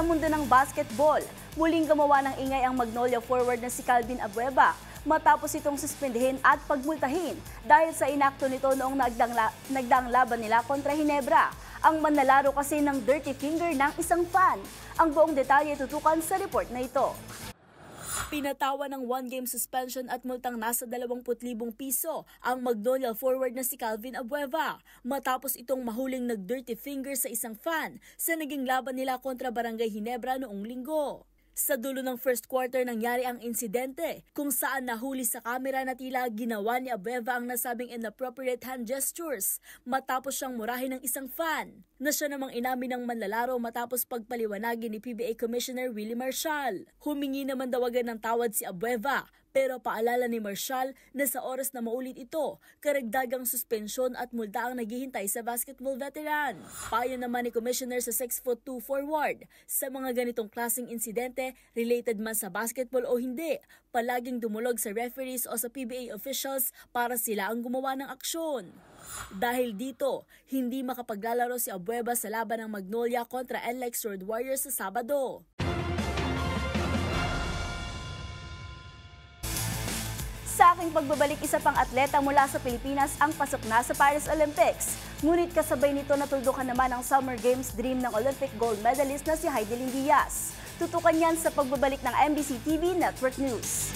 Sa mundo ng basketball, muling gumawa ng ingay ang Magnolia forward na si Calvin Abueva matapos itong suspendihin at pagmultahin dahil sa inakto nito noong nagdaang laban nila kontra Ginebra. Ang manlalaro kasi ng dirty finger ng isang fan. Ang buong detalye tutukan sa report na ito. Pinatawa ng one-game suspension at multang nasa 20,000 piso ang Magnolia forward na si Calvin Abueva matapos itong mahuling nag-dirty finger sa isang fan sa naging laban nila kontra Barangay Ginebra noong linggo. Sa dulo ng first quarter nangyari ang insidente kung saan nahuli sa kamera na tila ginawa ni Abueva ang nasabing inappropriate hand gestures matapos siyang murahin ng isang fan na siya namang inamin ng manlalaro matapos pagpaliwanagin ni PBA Commissioner Willie Marcial. Humingi naman dawagan ng tawad si Abueva pero paalala ni Marcial na sa oras na maulit ito, karagdagang suspensyon at multa ang naghihintay sa basketball veteran. Payo naman ni Commissioner sa 6'2" forward, sa mga ganitong klaseng insidente, related man sa basketball o hindi, palaging dumulog sa referees o sa PBA officials para sila ang gumawa ng aksyon. Dahil dito, hindi makapaglalaro si Abueva sa laban ng Magnolia kontra NLEX Road Warriors sa Sabado. Sa aking pagbabalik, isa pang atleta mula sa Pilipinas ang pasok na sa Paris Olympics. Ngunit kasabay nito natuldukan naman ang Summer Games dream ng Olympic gold medalist na si Heidelin Diaz. Tutukan yan sa pagbabalik ng MBC TV Network News.